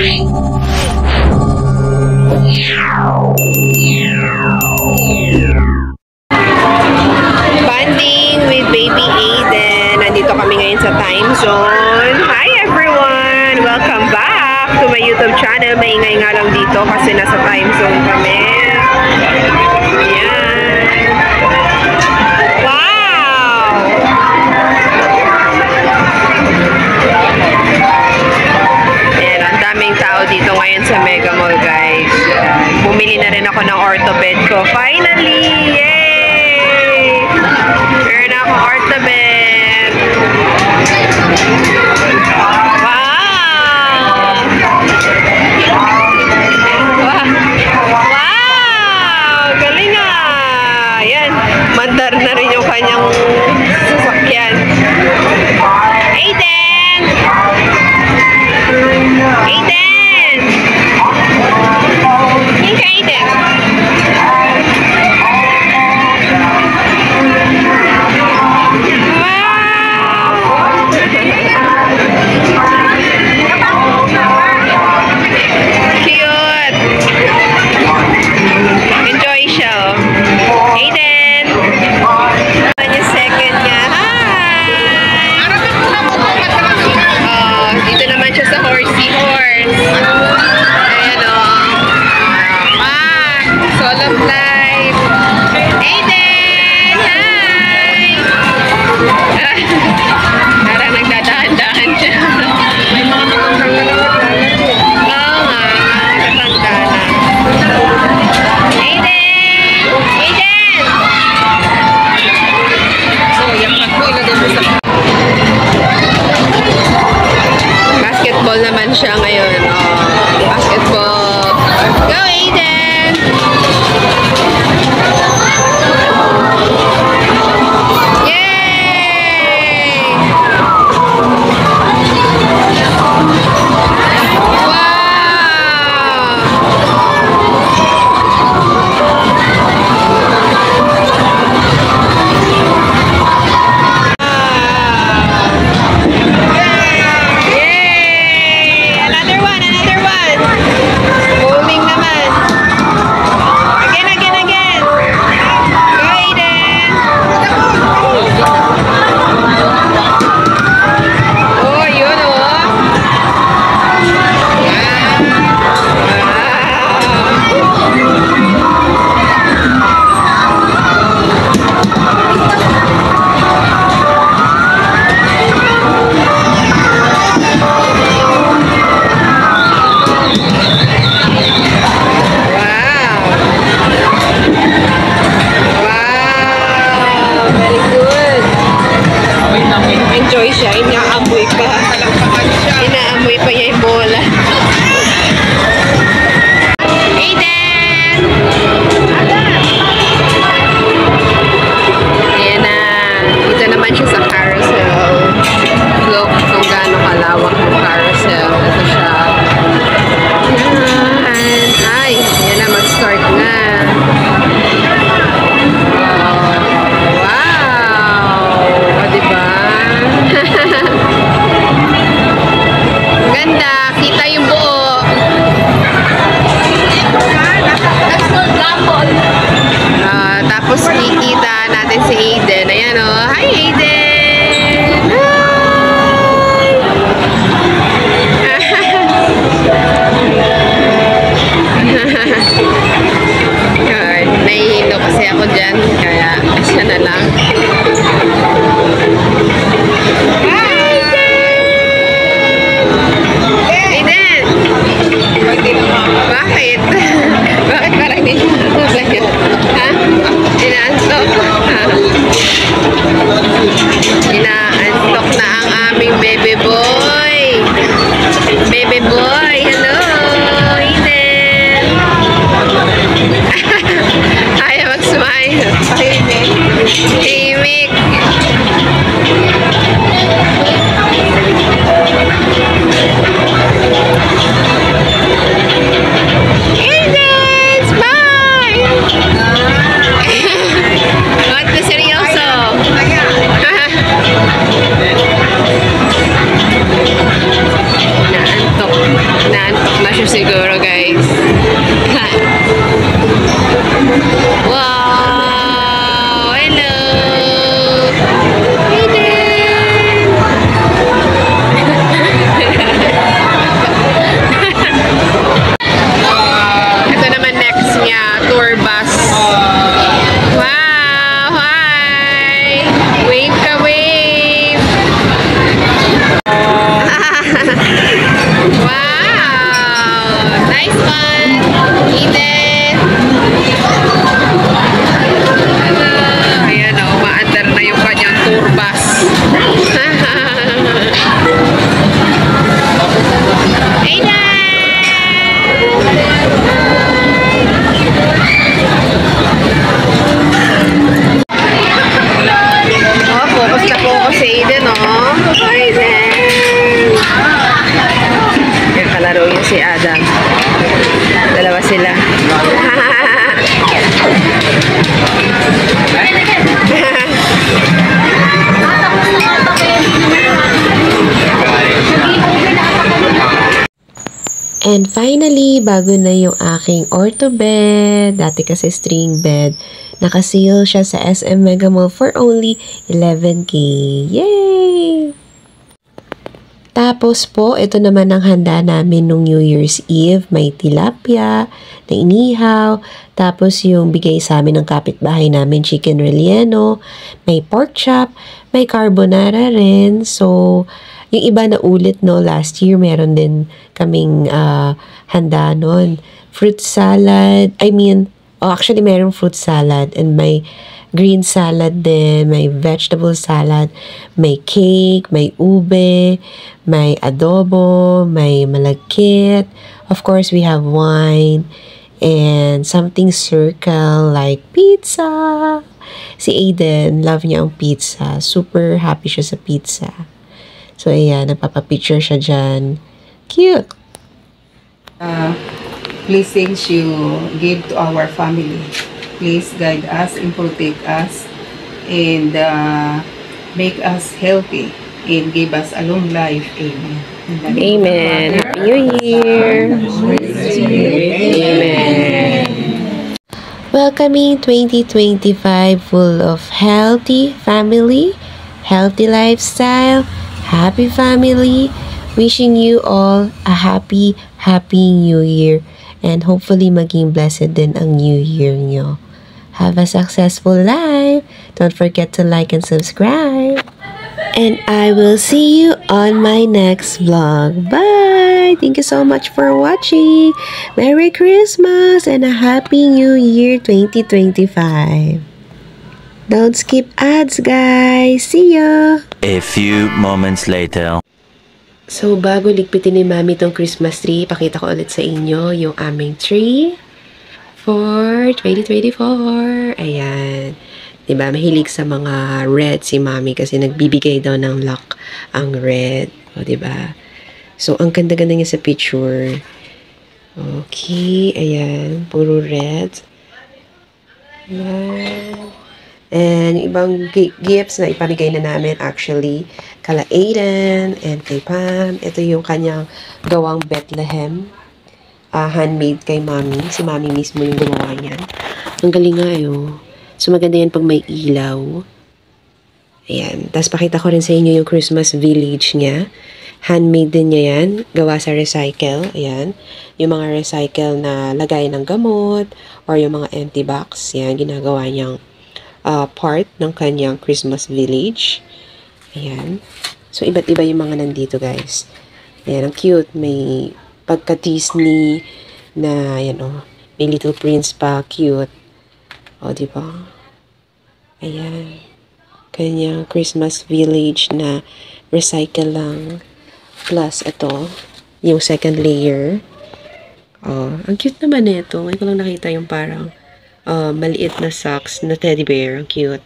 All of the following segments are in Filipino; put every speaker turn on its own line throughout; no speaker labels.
Banding with baby Aiden. Nandito kami ngayon sa time zone. Hi everyone! Welcome back to my YouTube channel. Maingay nga lang dito kasi nasa time zone kami. Ayan. Wow! Ayan, ang daming tao dito ngayon sa Mega Mall, guys. Bumili na rin ako ng orthoped ko. Finally! Yay! Meron na akong orthoped. Wow! Wow! Galing ah! Ayan, mandar na rin yung kanyang sasakyan. Aiden! Aiden! Hindi ka Aiden. Cute! Enjoy siya. Aiden! Ano yung second niya? Hi! Dito naman siya sa horsey horse. Ayan o. Soul of life. Aiden! Hi! Parang nagdadahan-dahan siya. Oo nga. Matanda na. Aiden! Aiden! Basketball naman siya ngayon. Oh, basketball. Go, Aiden! Yay! Enjoy siya. Inaamoy pa. Inaamoy pa niya yung bola. Aiden! Ayan na. Dito naman siya sa carousel. Look kung gaano kalawak yung carousel. Ito siya. Ayan. Ay, ayan na. Mag-start na. Ganda, kita yung buo. Tapos kikita natin si Aiden. Ayan o. Hi Aiden! Hi! Nahihilo kasi ako dyan. Kaya siya na lang. Bakit? Bakit parang hindi siya? Ha? Inaantok? Inaantok na ang aming baby boy. Baby boy, hello! Aiden! Ayaw mag-smile. Tahimik. Aiden! Smile! What the seryoso? Naantok. Naantok si Adam. Dalawa sila.
And finally, bago na yung aking ortho bed. Dati kasi string bed. Naka-sale siya sa SM Mega Mall for only 11K. Yay! Tapos po, ito naman ang handa namin nung New Year's Eve. May tilapia na inihaw. Tapos yung bigay sa amin ng kapitbahay namin, chicken relleno. May pork chop. May carbonara rin. So, yung iba na ulit, no, last year meron din kaming handa nun. Fruit salad. Actually meron fruit salad and may green salad din, may vegetable salad, may cake, may ube, may adobo, may malagkit. Of course, we have wine and something circle like pizza. Si Aiden, love niya ang pizza. Super happy siya sa pizza. So, ayan, nagpapapicture siya dyan. Cute!
Blessings you give to our family. Please guide us and protect us and make us healthy and give us a long life. Amen.
Amen. Happy New Year. Amen.
Welcoming 2025 full of healthy family, healthy lifestyle, happy family. Wishing you all a happy New Year. And hopefully maging blessed din ang New Year nyo. Have a successful life. Don't forget to like and subscribe. And I will see you on my next vlog. Bye! Thank you so much for watching. Merry Christmas and a Happy New Year 2025. Don't skip ads, guys. See ya!
A few moments later.
So, bago ligpitin ni Mami tong Christmas tree, pakita ko ulit sa inyo yung aming tree for 2024. Ayan. Diba, mahilig sa mga red si Mami kasi nagbibigay daw ng luck ang red. O, diba? So, ang ganda-ganda niya sa picture. Okay, ayan. Puro red. Ayan. And yung ibang gifts na ipamigay na namin actually kala Aiden and kay Pam. Ito yung kanyang gawang Bethlehem. Handmade kay Mami. Si Mami mismo yung gumawa niyan. Ang galing nga oh. So maganda yan pag may ilaw. Ayan. Tapos pakita ko rin sa inyo yung Christmas village niya. Handmade din niya yan. Gawa sa recycle. Ayan. Yung mga recycle na lagay ng gamot or yung mga empty box. Yan. Ginagawa niyang part ng kanyang Christmas village. Ayan. So, iba't iba yung mga nandito, guys. Ayan, ang cute. May pagka-Disney na, ayan, oh. May Little Prince pa. Cute. O, diba? Ayan. Kanyang Christmas village na recycle lang. Plus, ito, yung second layer. Oh, ang cute naman ito. Ngayon ko lang nakita yung parang maliit na socks na teddy bear. Ang cute.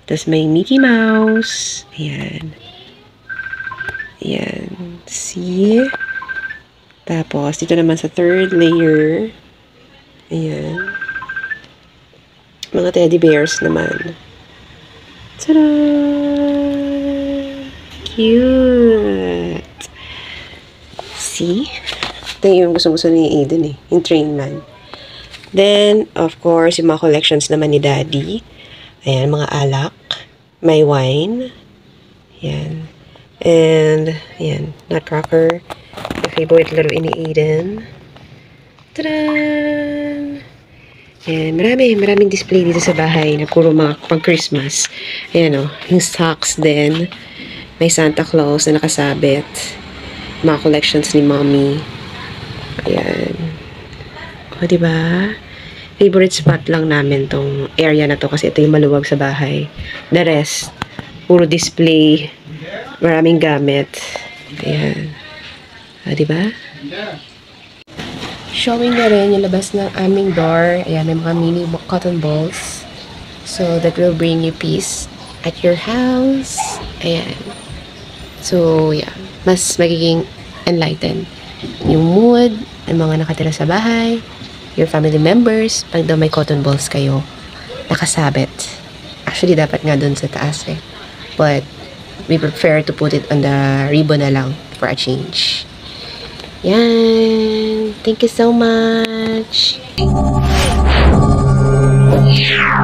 Tapos may Mickey Mouse. Ayan. Ayan. See? Tapos, dito naman sa third layer. Ayan. Mga teddy bears naman. Tada! Cute! See? Ito yung gusto-gusto ni Aiden eh. Yung train man. Then, of course, yung mga collections naman ni Daddy. Ayan, mga alak. May wine. Ayan. And, ayan, nutcracker. Yung favorite laruin ni Aiden. Tadaan! Ayan, maraming display dito sa bahay na puro mga pang-Christmas. Ayan o, yung socks din. May Santa Claus na nakasabit. Mga collections ni Mommy. Ayan. O, diba? Favorite spot lang namin tong area na to kasi ito yung maluwag sa bahay. The rest, puro display. Maraming gamit. Ayan. O, diba? Showing na rin yung labas ng aming door. Ayan, may mga mini cotton balls. So, that will bring you peace at your house. Ayan. So, yeah. Mas magiging enlightened yung mood, ang mga nakatira sa bahay, your family members, pag daw may cotton balls kayo, nakasabit. Actually, dapat nga dun sa taas eh. But, we prefer to put it on the ribbon na lang for a change. Yan. Thank you so much.
Yeah.